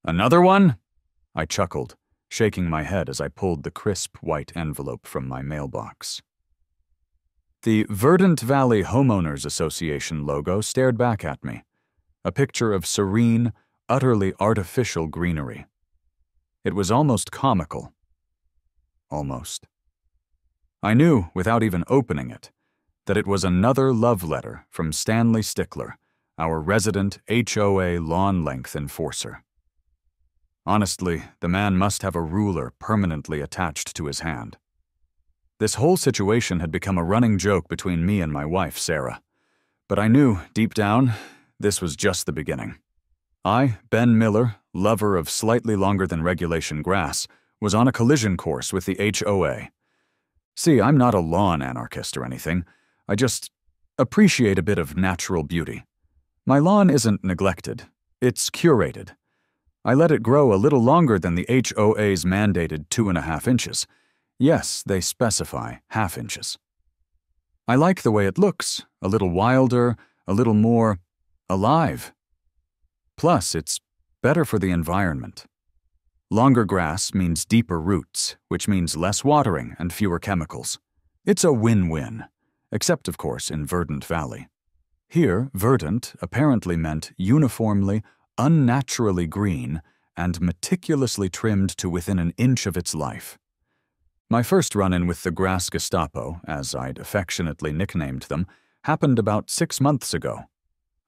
Another one? I chuckled, shaking my head as I pulled the crisp white envelope from my mailbox. The Verdant Valley Homeowners Association logo stared back at me, a picture of serene, utterly artificial greenery. It was almost comical. Almost. I knew, without even opening it, that it was another love letter from Stanley Stickler, our resident HOA lawn-length enforcer. Honestly, the man must have a ruler permanently attached to his hand. This whole situation had become a running joke between me and my wife, Sarah. But I knew, deep down, this was just the beginning. I, Ben Miller, lover of slightly longer than regulation grass, was on a collision course with the HOA. See, I'm not a lawn anarchist or anything. I just appreciate a bit of natural beauty. My lawn isn't neglected. It's curated. I let it grow a little longer than the HOA's mandated 2.5 inches. Yes, they specify 1/2 inches. I like the way it looks, a little wilder, a little more alive. Plus, it's better for the environment. Longer grass means deeper roots, which means less watering and fewer chemicals. It's a win-win, except, of course, in Verdant Valley. Here, verdant apparently meant uniformly, unnaturally green and meticulously trimmed to within an inch of its life. My first run-in with the Grass Gestapo, as I'd affectionately nicknamed them, happened about 6 months ago.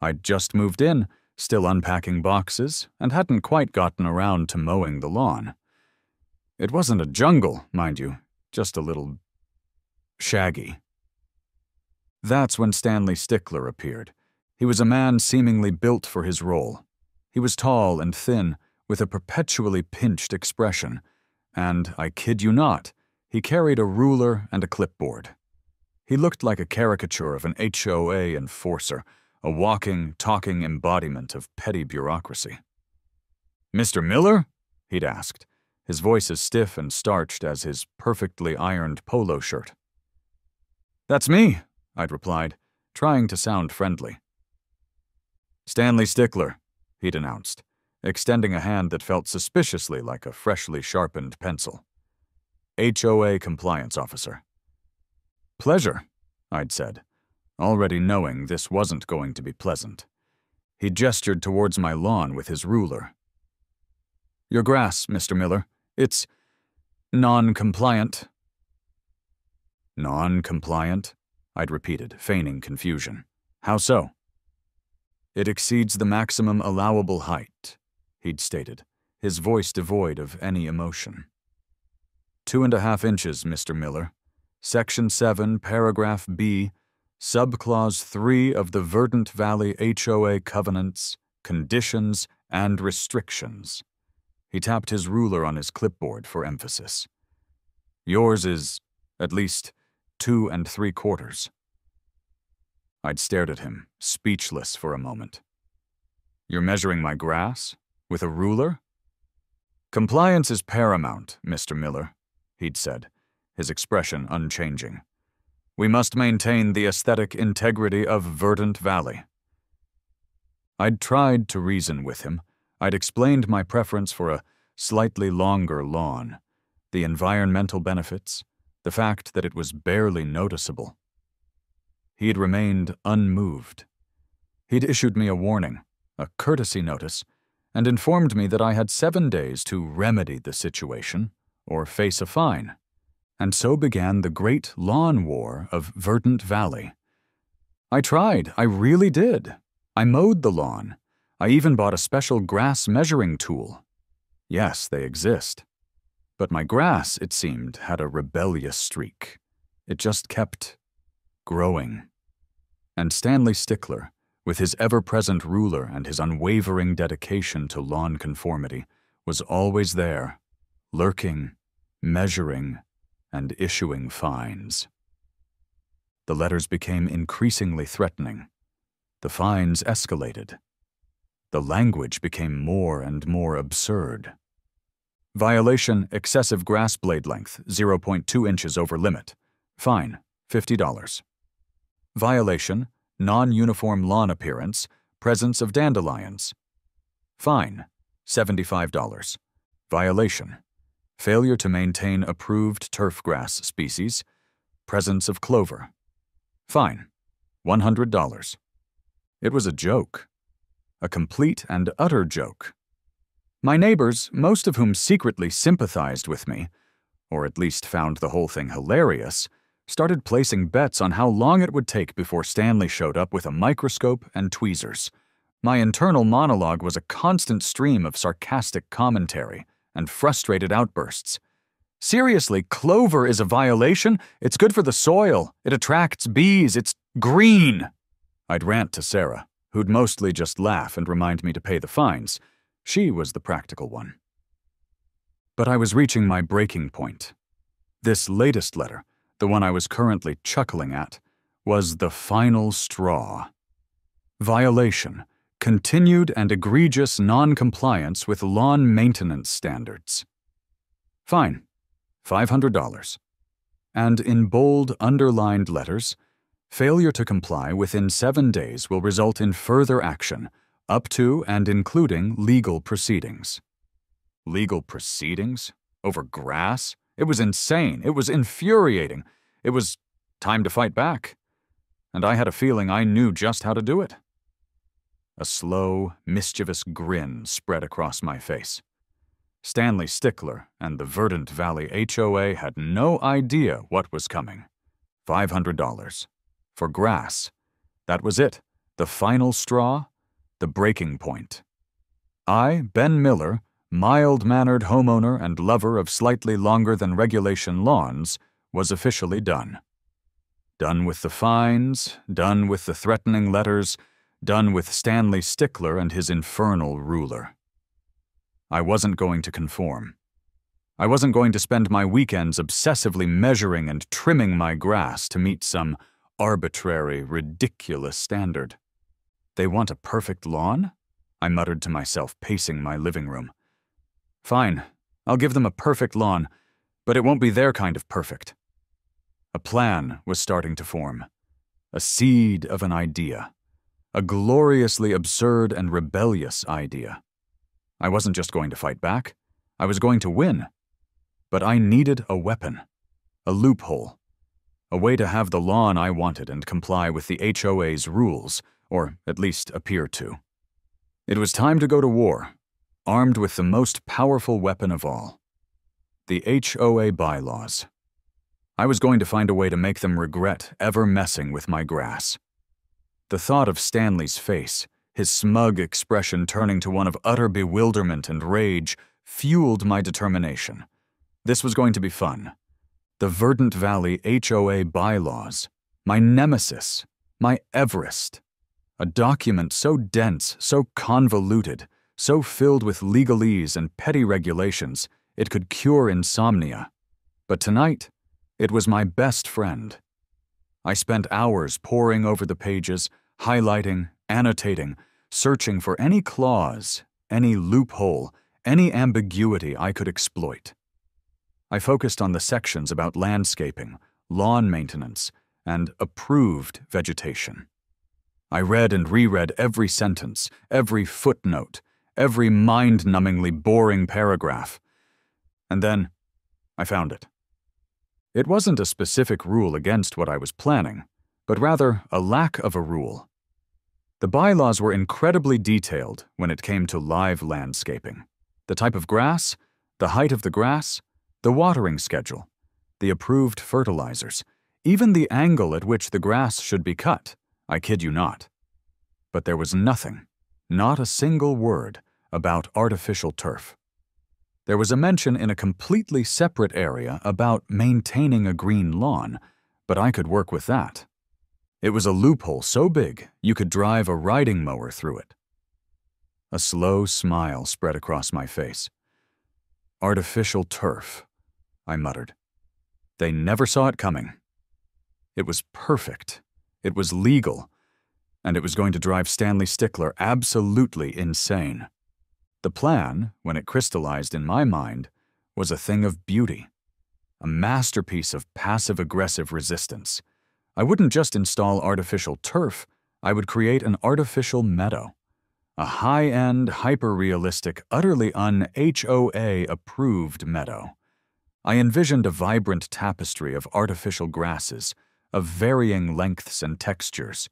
I'd just moved in, still unpacking boxes, and hadn't quite gotten around to mowing the lawn. It wasn't a jungle, mind you, just a little shaggy. That's when Stanley Stickler appeared. He was a man seemingly built for his role. He was tall and thin, with a perpetually pinched expression, and, I kid you not, he carried a ruler and a clipboard. He looked like a caricature of an HOA enforcer, a walking, talking embodiment of petty bureaucracy. "Mr. Miller?" he'd asked, his voice as stiff and starched as his perfectly ironed polo shirt. "That's me," I'd replied, trying to sound friendly. "Stanley Stickler," he'd announced, extending a hand that felt suspiciously like a freshly sharpened pencil. "HOA compliance officer." "Pleasure," I'd said, already knowing this wasn't going to be pleasant. He gestured towards my lawn with his ruler. "Your grass, Mr. Miller. It's non-compliant." "Non-compliant?" I'd repeated, feigning confusion. "How so?" "It exceeds the maximum allowable height," he'd stated, his voice devoid of any emotion. 2.5 inches, Mr. Miller. Section 7, Paragraph B, Subclause 3 of the Verdant Valley HOA Covenants, Conditions, and Restrictions." He tapped his ruler on his clipboard for emphasis. "Yours is, at least, 2 3/4." I'd stared at him, speechless for a moment. "You're measuring my grass? With a ruler?" "Compliance is paramount, Mr. Miller," he'd said, his expression unchanging. "We must maintain the aesthetic integrity of Verdant Valley." I'd tried to reason with him. I'd explained my preference for a slightly longer lawn, the environmental benefits, the fact that it was barely noticeable. He'd remained unmoved. He'd issued me a warning, a courtesy notice, and informed me that I had 7 days to remedy the situation or face a fine. And so began the great lawn war of Verdant Valley. I tried, I really did. I mowed the lawn. I even bought a special grass measuring tool. Yes, they exist. But my grass, it seemed, had a rebellious streak. It just kept growing. And Stanley Stickler, with his ever-present ruler and his unwavering dedication to lawn conformity, was always there, lurking, measuring, and issuing fines. The letters became increasingly threatening. The fines escalated. The language became more and more absurd. Violation: excessive grass blade length, 0.2 inches over limit. Fine, $50. Violation: non-uniform lawn appearance, presence of dandelions. Fine, $75. Violation: failure to maintain approved turf grass species, presence of clover. Fine: $100. It was a joke. A complete and utter joke. My neighbors, most of whom secretly sympathized with me, or at least found the whole thing hilarious, started placing bets on how long it would take before Stanley showed up with a microscope and tweezers. My internal monologue was a constant stream of sarcastic commentary and frustrated outbursts. Seriously, clover is a violation? It's good for the soil. It attracts bees. It's green. I'd rant to Sarah, who'd mostly just laugh and remind me to pay the fines. She was the practical one. But I was reaching my breaking point. This latest letter, the one I was currently chuckling at, was the final straw. Violation: continued and egregious non-compliance with lawn maintenance standards. Fine: $500. And in bold, underlined letters, failure to comply within 7 days will result in further action, up to and including legal proceedings. Legal proceedings? Over grass? It was insane. It was infuriating. It was time to fight back. And I had a feeling I knew just how to do it. A slow, mischievous grin spread across my face. Stanley Stickler and the Verdant Valley HOA had no idea what was coming. $500. For grass. That was it. The final straw. The breaking point. I, Ben Miller, mild-mannered homeowner and lover of slightly longer-than-regulation lawns, was officially done. Done with the fines, done with the threatening letters, done with Stanley Stickler and his infernal ruler. I wasn't going to conform. I wasn't going to spend my weekends obsessively measuring and trimming my grass to meet some arbitrary, ridiculous standard. They want a perfect lawn? I muttered to myself, pacing my living room. Fine, I'll give them a perfect lawn, but it won't be their kind of perfect. A plan was starting to form. A seed of an idea. A gloriously absurd and rebellious idea. I wasn't just going to fight back. I was going to win. But I needed a weapon. A loophole. A way to have the lawn I wanted and comply with the HOA's rules, or at least appear to. It was time to go to war, armed with the most powerful weapon of all. The HOA bylaws. I was going to find a way to make them regret ever messing with my grass. The thought of Stanley's face, his smug expression turning to one of utter bewilderment and rage, fueled my determination. This was going to be fun. The Verdant Valley HOA bylaws. My nemesis. My Everest. A document so dense, so convoluted, so filled with legalese and petty regulations, it could cure insomnia. But tonight, it was my best friend. I spent hours poring over the pages, highlighting, annotating, searching for any clause, any loophole, any ambiguity I could exploit. I focused on the sections about landscaping, lawn maintenance, and approved vegetation. I read and reread every sentence, every footnote, every mind-numbingly boring paragraph. And then, I found it. It wasn't a specific rule against what I was planning, but rather a lack of a rule. The bylaws were incredibly detailed when it came to live landscaping. The type of grass, the height of the grass, the watering schedule, the approved fertilizers, even the angle at which the grass should be cut. I kid you not. But there was nothing, not a single word, about artificial turf. There was a mention in a completely separate area about maintaining a green lawn, but I could work with that. It was a loophole so big you could drive a riding mower through it. A slow smile spread across my face. Artificial turf, I muttered. They never saw it coming. It was perfect. It was legal, and it was going to drive Stanley Stickler absolutely insane. The plan, when it crystallized in my mind, was a thing of beauty, a masterpiece of passive-aggressive resistance. I wouldn't just install artificial turf, I would create an artificial meadow, A high-end, hyper-realistic, utterly un-HOA-approved meadow. I envisioned a vibrant tapestry of artificial grasses, of varying lengths and textures.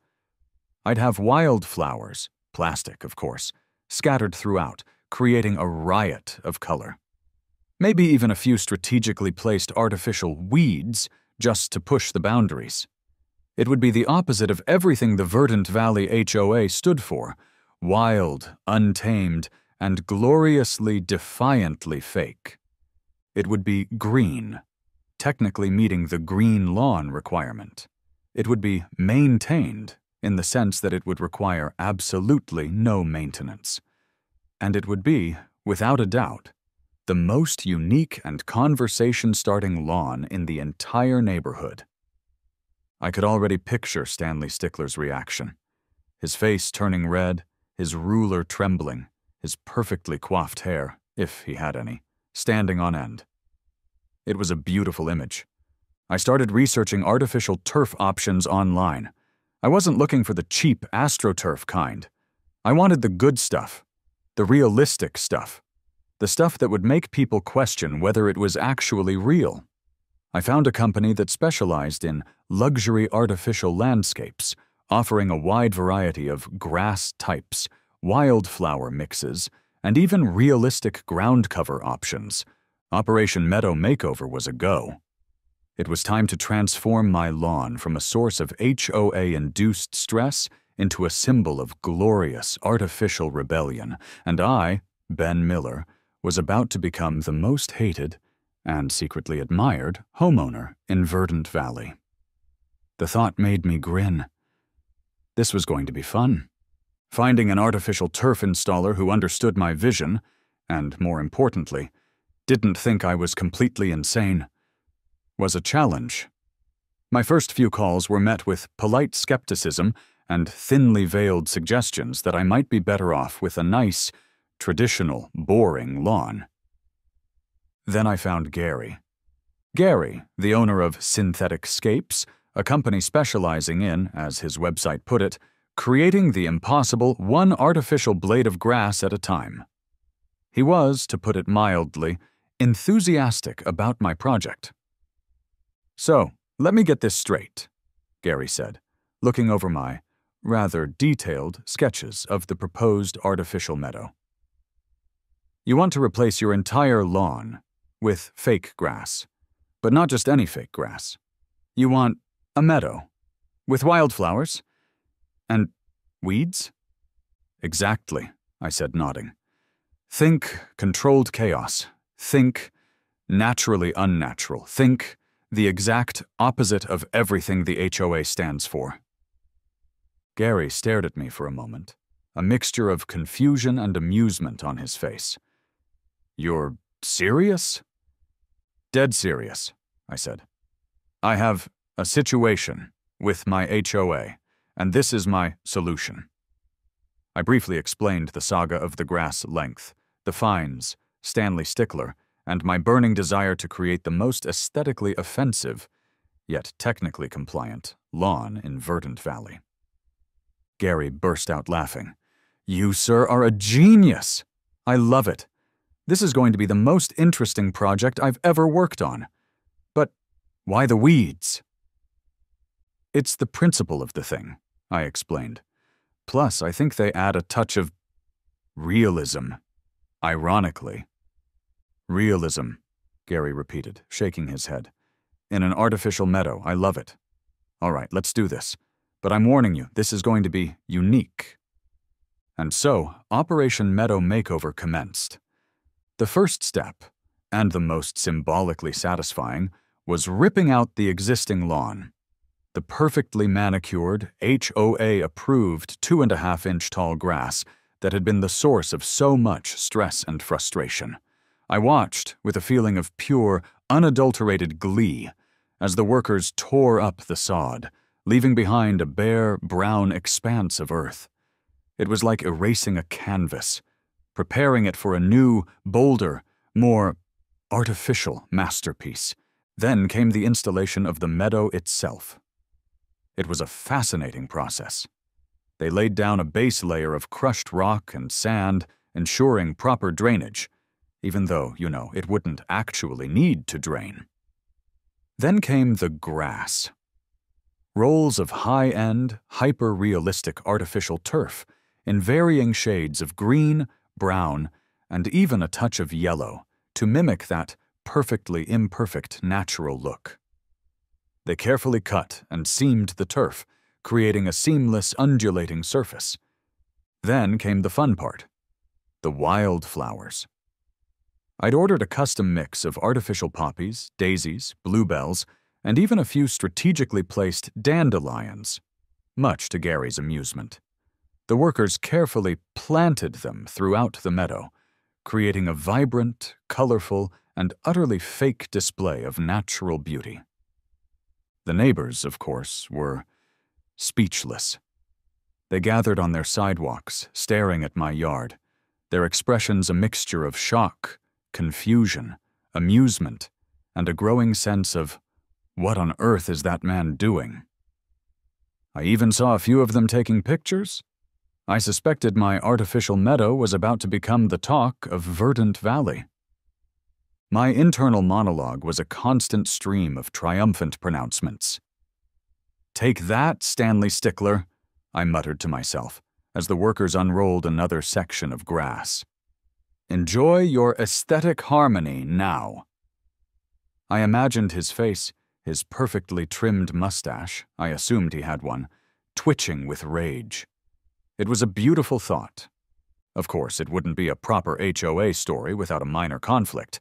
I'd have wildflowers, plastic of course, scattered throughout, creating a riot of color. Maybe even a few strategically placed artificial weeds just to push the boundaries. It would be the opposite of everything the Verdant Valley HOA stood for: wild, untamed, and gloriously, defiantly fake. It would be green, technically meeting the green lawn requirement. It would be maintained in the sense that it would require absolutely no maintenance. And it would be, without a doubt, the most unique and conversation-starting lawn in the entire neighborhood. I could already picture Stanley Stickler's reaction. His face turning red, his ruler trembling, his perfectly coiffed hair, if he had any, standing on end. It was a beautiful image. I started researching artificial turf options online. I wasn't looking for the cheap AstroTurf kind. I wanted the good stuff, the realistic stuff, the stuff that would make people question whether it was actually real. I found a company that specialized in luxury artificial landscapes, offering a wide variety of grass types, wildflower mixes, and even realistic ground cover options. Operation Meadow Makeover was a go. It was time to transform my lawn from a source of HOA-induced stress into a symbol of glorious artificial rebellion, and I, Ben Miller, was about to become the most hated and secretly admired homeowner in Verdant Valley. The thought made me grin. This was going to be fun. Finding an artificial turf installer who understood my vision, and more importantly, didn't think I was completely insane, was a challenge. My first few calls were met with polite skepticism and thinly veiled suggestions that I might be better off with a nice, traditional, boring lawn. Then I found Gary. Gary, the owner of Synthetic Scapes, a company specializing in, as his website put it, creating the impossible one artificial blade of grass at a time. He was, to put it mildly, enthusiastic about my project. "So, let me get this straight," Gary said, looking over my rather detailed sketches of the proposed artificial meadow. "You want to replace your entire lawn with fake grass, but not just any fake grass. You want a meadow with wildflowers and weeds?" "Exactly," I said, nodding. "Think controlled chaos. Think naturally unnatural. Think the exact opposite of everything the HOA stands for." Gary stared at me for a moment, a mixture of confusion and amusement on his face. "You're serious?" "Dead serious," I said. "I have a situation with my HOA, and this is my solution." I briefly explained the saga of the grass length, the fines, Stanley Stickler, and my burning desire to create the most aesthetically offensive, yet technically compliant, lawn in Verdant Valley. Gary burst out laughing. "You, sir, are a genius! I love it. This is going to be the most interesting project I've ever worked on. But why the weeds?" "It's the principle of the thing," I explained. "Plus, I think they add a touch of realism, ironically." "Realism," Gary repeated, shaking his head. "In an artificial meadow, I love it. All right, let's do this. But I'm warning you, this is going to be unique." And so, Operation Meadow Makeover commenced. The first step, and the most symbolically satisfying, was ripping out the existing lawn. The perfectly manicured, HOA-approved 2.5-inch tall grass that had been the source of so much stress and frustration. I watched with a feeling of pure, unadulterated glee as the workers tore up the sod, leaving behind a bare, brown expanse of earth. It was like erasing a canvas, preparing it for a new, bolder, more artificial masterpiece. Then came the installation of the meadow itself. It was a fascinating process. They laid down a base layer of crushed rock and sand, ensuring proper drainage, even though, it wouldn't actually need to drain. Then came the grass. Rolls of high-end, hyper-realistic artificial turf in varying shades of green, brown, and even a touch of yellow to mimic that perfectly imperfect natural look. They carefully cut and seamed the turf, creating a seamless, undulating surface. Then came the fun part, the wildflowers. I'd ordered a custom mix of artificial poppies, daisies, bluebells, and even a few strategically placed dandelions, much to Gary's amusement. The workers carefully planted them throughout the meadow, creating a vibrant, colorful, and utterly fake display of natural beauty. The neighbors, of course, were speechless. They gathered on their sidewalks, staring at my yard, their expressions a mixture of shock, confusion, amusement, and a growing sense of, what on earth is that man doing? I even saw a few of them taking pictures. I suspected my artificial meadow was about to become the talk of Verdant Valley. My internal monologue was a constant stream of triumphant pronouncements. "Take that, Stanley Stickler," I muttered to myself as the workers unrolled another section of grass. "Enjoy your aesthetic harmony now." I imagined his face, his perfectly trimmed mustache, I assumed he had one, twitching with rage. It was a beautiful thought. Of course, it wouldn't be a proper HOA story without a minor conflict.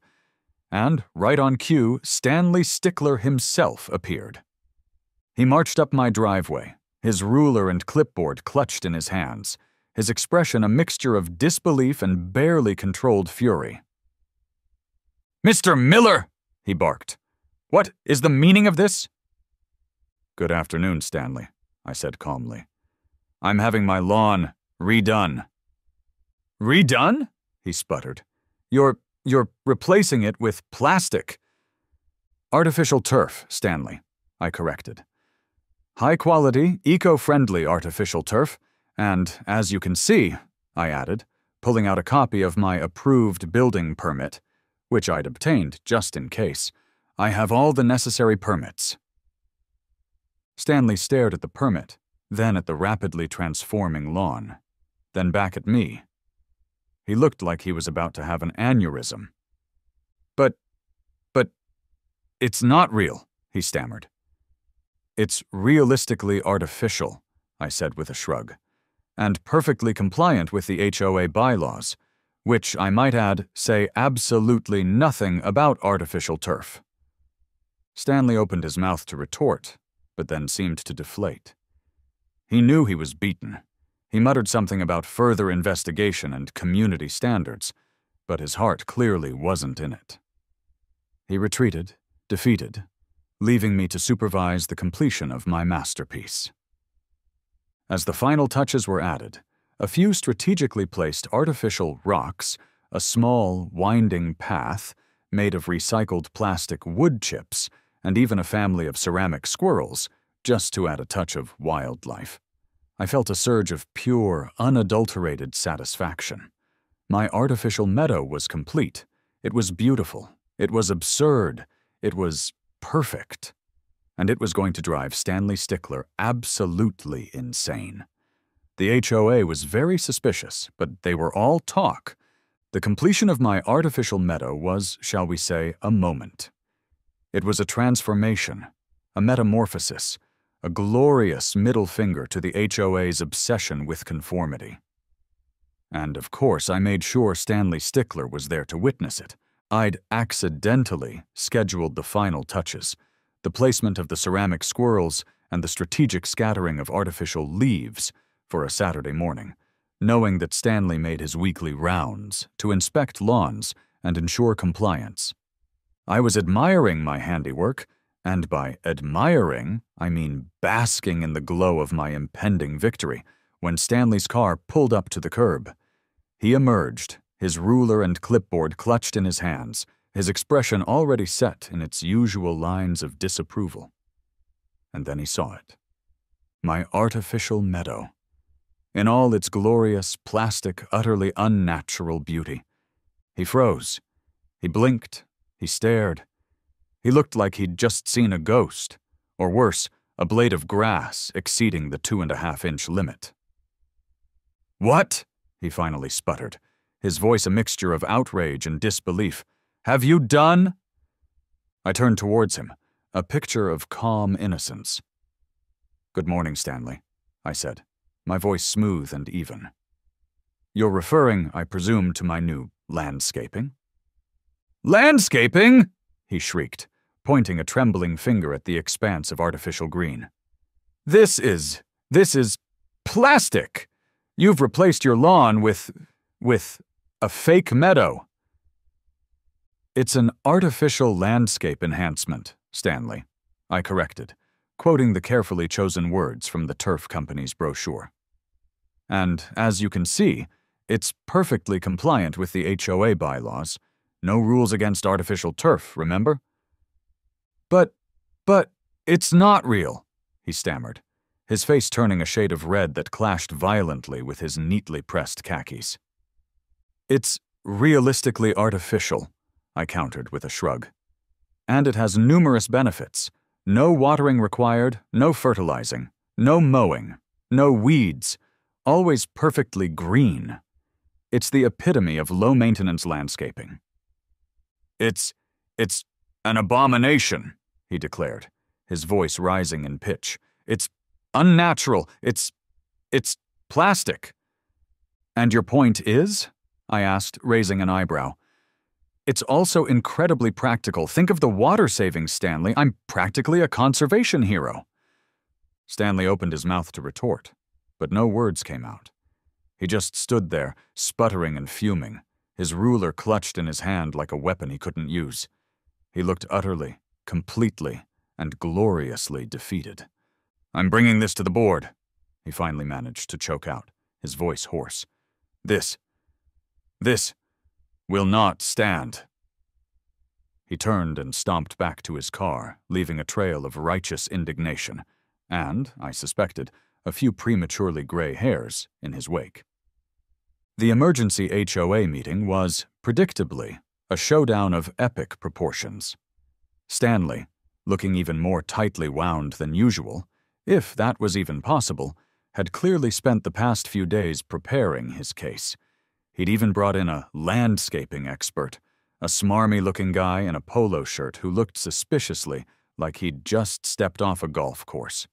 And, right on cue, Stanley Stickler himself appeared. He marched up my driveway, his ruler and clipboard clutched in his hands, his expression a mixture of disbelief and barely controlled fury. "Mr. Miller!" he barked. "What is the meaning of this?" "Good afternoon, Stanley," I said calmly. "I'm having my lawn redone." "Redone?" he sputtered. You're replacing it with plastic." "Artificial turf, Stanley," I corrected. "High-quality, eco-friendly artificial turf, and, as you can see," I added, pulling out a copy of my approved building permit, which I'd obtained just in case, "I have all the necessary permits." Stanley stared at the permit, then at the rapidly transforming lawn, then back at me. He looked like he was about to have an aneurysm. But, it's not real," he stammered. "It's realistically artificial," I said with a shrug, "and perfectly compliant with the HOA bylaws, which, I might add, say absolutely nothing about artificial turf." Stanley opened his mouth to retort, but then seemed to deflate. He knew he was beaten. He muttered something about further investigation and community standards, but his heart clearly wasn't in it. He retreated, defeated, leaving me to supervise the completion of my masterpiece. As the final touches were added, a few strategically placed artificial rocks, a small, winding path made of recycled plastic wood chips, and even a family of ceramic squirrels, just to add a touch of wildlife. I felt a surge of pure, unadulterated satisfaction. My artificial meadow was complete. It was beautiful. It was absurd. It was perfect. And it was going to drive Stanley Stickler absolutely insane. The HOA was very suspicious, but they were all talk. The completion of my artificial meadow was, shall we say, a moment. It was a transformation, a metamorphosis, a glorious middle finger to the HOA's obsession with conformity. And of course, I made sure Stanley Stickler was there to witness it. I'd accidentally scheduled the final touches, the placement of the ceramic squirrels and the strategic scattering of artificial leaves for a Saturday morning, knowing that Stanley made his weekly rounds to inspect lawns and ensure compliance. I was admiring my handiwork, and by admiring, I mean basking in the glow of my impending victory, when Stanley's car pulled up to the curb. He emerged, his ruler and clipboard clutched in his hands, his expression already set in its usual lines of disapproval. And then he saw it. My artificial meadow. in all its glorious, plastic, utterly unnatural beauty. He froze. He blinked. He stared. He looked like he'd just seen a ghost, or worse, a blade of grass exceeding the 2.5-inch limit. "What?" he finally sputtered, his voice a mixture of outrage and disbelief. "Have you done?" I turned towards him, a picture of calm innocence. "Good morning, Stanley," I said, my voice smooth and even. "You're referring, I presume, to my new landscaping?" "Landscaping?" he shrieked, pointing a trembling finger at the expanse of artificial green. This is plastic! You've replaced your lawn with a fake meadow." "It's an artificial landscape enhancement, Stanley," I corrected, quoting the carefully chosen words from the turf company's brochure. "And, as you can see, it's perfectly compliant with the HOA bylaws. No rules against artificial turf, remember?" But, it's not real," he stammered, his face turning a shade of red that clashed violently with his neatly pressed khakis. "It's realistically artificial," I countered with a shrug. "And it has numerous benefits. No watering required, no fertilizing, no mowing, no weeds, always perfectly green. It's the epitome of low-maintenance landscaping." It's an abomination," he declared, his voice rising in pitch. "It's unnatural. It's plastic." "And your point is?" I asked, raising an eyebrow. "It's also incredibly practical. Think of the water savings, Stanley. I'm practically a conservation hero." Stanley opened his mouth to retort, but no words came out. He just stood there, sputtering and fuming, his ruler clutched in his hand like a weapon he couldn't use. He looked utterly, completely, and gloriously defeated. "I'm bringing this to the board," he finally managed to choke out, his voice hoarse. This will not stand." He turned and stomped back to his car, leaving a trail of righteous indignation, and, I suspected, a few prematurely gray hairs in his wake. The emergency HOA meeting was, predictably, a showdown of epic proportions. Stanley, looking even more tightly wound than usual, if that was even possible, had clearly spent the past few days preparing his case. He'd even brought in a landscaping expert, a smarmy-looking guy in a polo shirt who looked suspiciously like he'd just stepped off a golf course.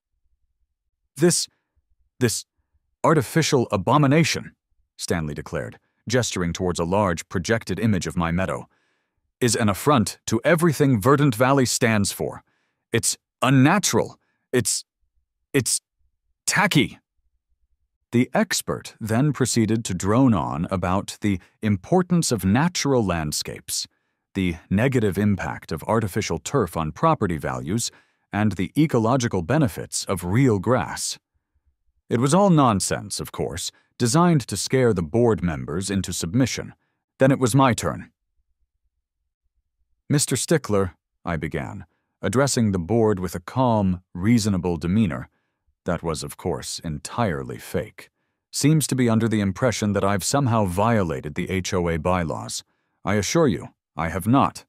This artificial abomination," Stanley declared, gesturing towards a large projected image of my meadow, "is an affront to everything Verdant Valley stands for. It's unnatural. It's tacky." The expert then proceeded to drone on about the importance of natural landscapes, the negative impact of artificial turf on property values, and the ecological benefits of real grass. It was all nonsense, of course, designed to scare the board members into submission. Then it was my turn. "Mr. Stickler," I began, addressing the board with a calm, reasonable demeanor that was, of course, entirely fake, "seems to be under the impression that I've somehow violated the HOA bylaws. I assure you, I have not."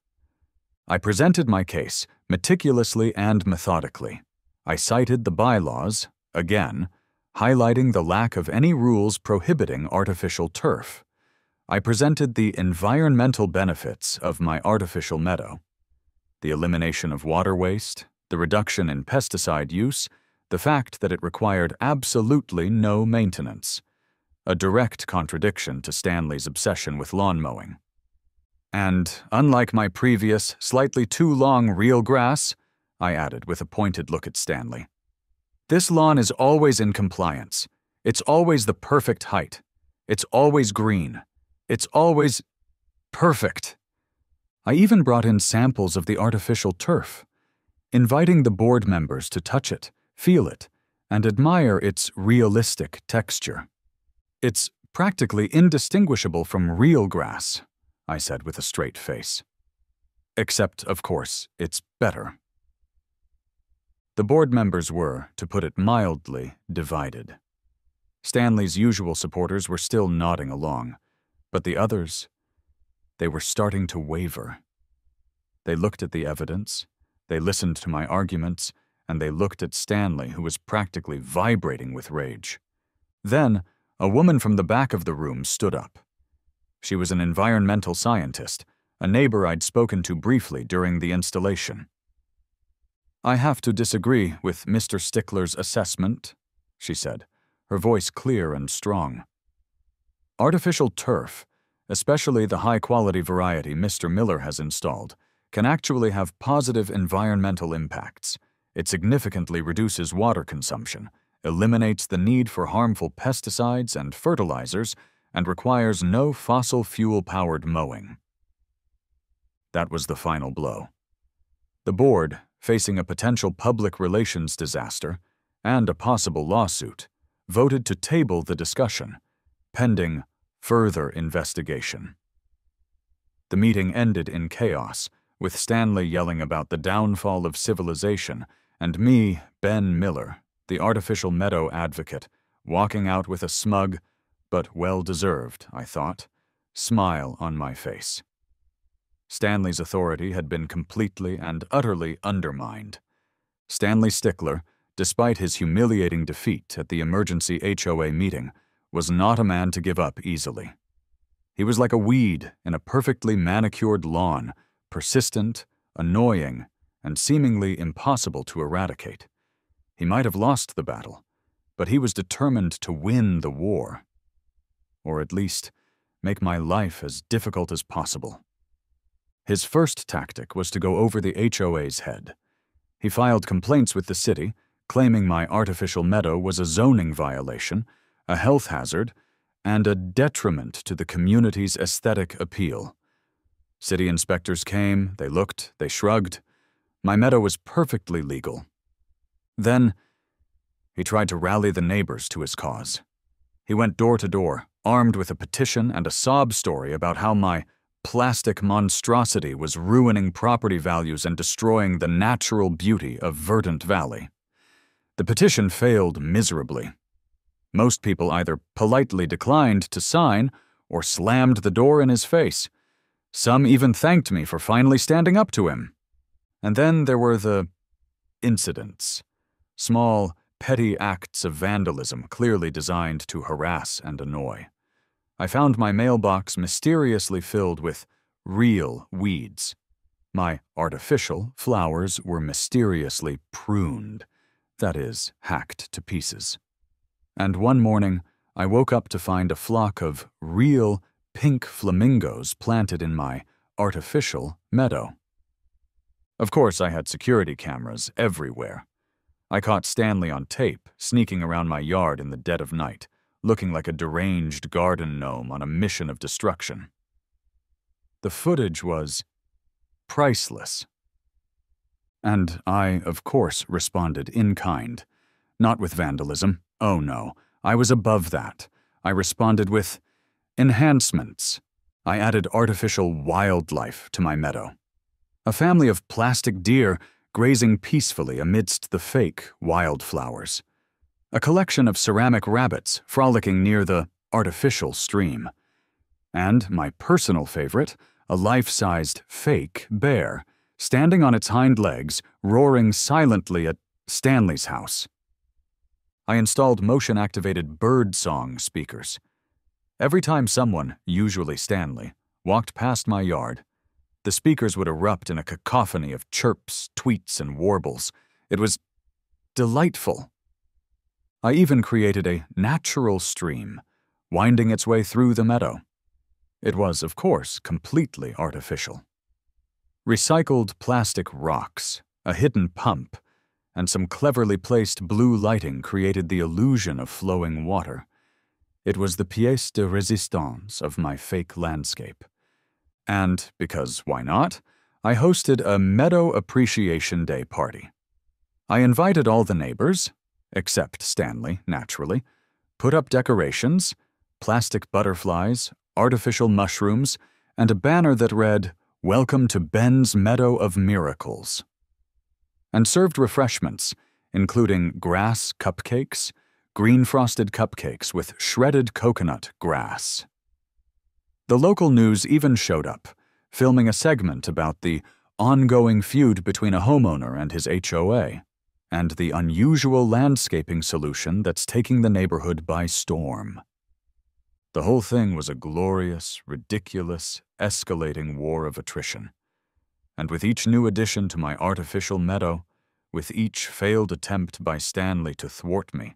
I presented my case meticulously and methodically. I cited the bylaws, again, highlighting the lack of any rules prohibiting artificial turf. I presented the environmental benefits of my artificial meadow, the elimination of water waste, the reduction in pesticide use, the fact that it required absolutely no maintenance, a direct contradiction to Stanley's obsession with lawn mowing. And, unlike my previous, slightly too long real grass, I added with a pointed look at Stanley, this lawn is always in compliance. It's always the perfect height. It's always green. It's always perfect. I even brought in samples of the artificial turf, inviting the board members to touch it, feel it, and admire its realistic texture. "It's practically indistinguishable from real grass," I said with a straight face. "Except, of course, it's better." The board members were, to put it mildly, divided. Stanley's usual supporters were still nodding along, but the others, they were starting to waver. They looked at the evidence, they listened to my arguments, and they looked at Stanley, who was practically vibrating with rage. Then, a woman from the back of the room stood up. She was an environmental scientist, a neighbor I'd spoken to briefly during the installation. "I have to disagree with Mr. Stickler's assessment," she said, her voice clear and strong. "Artificial turf, especially the high-quality variety Mr. Miller has installed, can actually have positive environmental impacts. It significantly reduces water consumption, eliminates the need for harmful pesticides and fertilizers, and requires no fossil fuel-powered mowing." That was the final blow. The board, facing a potential public relations disaster and a possible lawsuit, voted to table the discussion, pending further investigation. The meeting ended in chaos, with Stanley yelling about the downfall of civilization and me, Ben Miller, the artificial meadow advocate, walking out with a smug, but well-deserved, I thought, smile on my face. Stanley's authority had been completely and utterly undermined. Stanley Stickler, despite his humiliating defeat at the emergency HOA meeting, was not a man to give up easily. He was like a weed in a perfectly manicured lawn, persistent, annoying, and seemingly impossible to eradicate. He might have lost the battle, but he was determined to win the war. Or at least, make my life as difficult as possible. His first tactic was to go over the HOA's head. He filed complaints with the city, claiming my artificial meadow was a zoning violation, a health hazard, and a detriment to the community's aesthetic appeal. City inspectors came, they looked, they shrugged. My meadow was perfectly legal. Then, he tried to rally the neighbors to his cause. He went door to door, armed with a petition and a sob story about how my plastic monstrosity was ruining property values and destroying the natural beauty of Verdant Valley. The petition failed miserably. Most people either politely declined to sign or slammed the door in his face. Some even thanked me for finally standing up to him. And then there were the incidents. Small, petty acts of vandalism clearly designed to harass and annoy. I found my mailbox mysteriously filled with real weeds. My artificial flowers were mysteriously pruned, that is, hacked to pieces. And one morning, I woke up to find a flock of real pink flamingos planted in my artificial meadow. Of course, I had security cameras everywhere. I caught Stanley on tape, sneaking around my yard in the dead of night, looking like a deranged garden gnome on a mission of destruction. The footage was priceless. And I, of course, responded in kind. Not with vandalism. Oh no, I was above that. I responded with enhancements. I added artificial wildlife to my meadow. A family of plastic deer grazing peacefully amidst the fake wildflowers. A collection of ceramic rabbits frolicking near the artificial stream. And my personal favorite, a life-sized fake bear, standing on its hind legs, roaring silently at Stanley's house. I installed motion-activated bird song speakers. Every time someone, usually Stanley, walked past my yard, the speakers would erupt in a cacophony of chirps, tweets, and warbles. It was delightful. I even created a natural stream, winding its way through the meadow. It was, of course, completely artificial. Recycled plastic rocks, a hidden pump, and some cleverly placed blue lighting created the illusion of flowing water. It was the pièce de résistance of my fake landscape. And, because why not, I hosted a Meadow Appreciation Day party. I invited all the neighbors, except Stanley, naturally, put up decorations, plastic butterflies, artificial mushrooms, and a banner that read, "Welcome to Ben's Meadow of Miracles," and served refreshments, including grass cupcakes, green frosted cupcakes with shredded coconut grass. The local news even showed up, filming a segment about the ongoing feud between a homeowner and his HOA, and the unusual landscaping solution that's taking the neighborhood by storm. The whole thing was a glorious, ridiculous, escalating war of attrition. And with each new addition to my artificial meadow, with each failed attempt by Stanley to thwart me,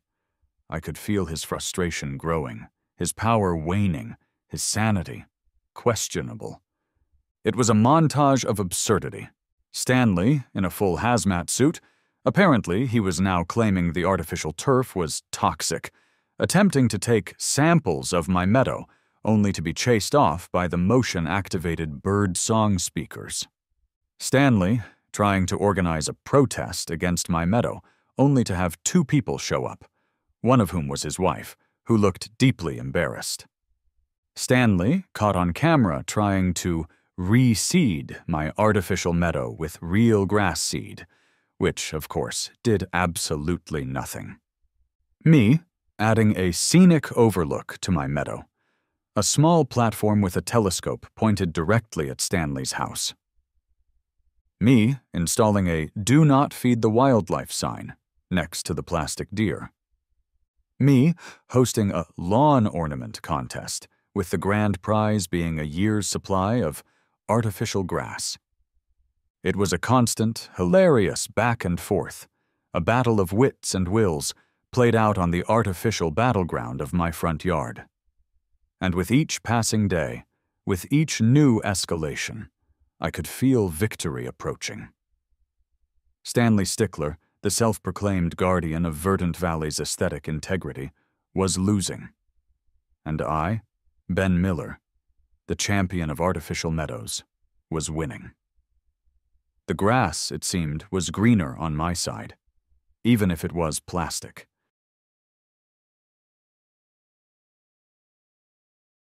I could feel his frustration growing, his power waning, his sanity questionable. It was a montage of absurdity. Stanley, in a full hazmat suit, apparently he was now claiming the artificial turf was toxic, attempting to take samples of my meadow, only to be chased off by the motion-activated bird song speakers. Stanley, trying to organize a protest against my meadow, only to have 2 people show up, one of whom was his wife, who looked deeply embarrassed. Stanley, caught on camera trying to reseed my artificial meadow with real grass seed, which, of course, did absolutely nothing. Me, adding a scenic overlook to my meadow, a small platform with a telescope pointed directly at Stanley's house. Me, installing a "Do Not Feed the Wildlife" sign next to the plastic deer. Me, hosting a lawn ornament contest, with the grand prize being a year's supply of artificial grass. It was a constant, hilarious back and forth, a battle of wits and wills played out on the artificial battleground of my front yard. And with each passing day, with each new escalation, I could feel victory approaching. Stanley Stickler, the self-proclaimed guardian of Verdant Valley's aesthetic integrity, was losing. And I, Ben Miller, the champion of artificial meadows, was winning. The grass, it seemed, was greener on my side, even if it was plastic.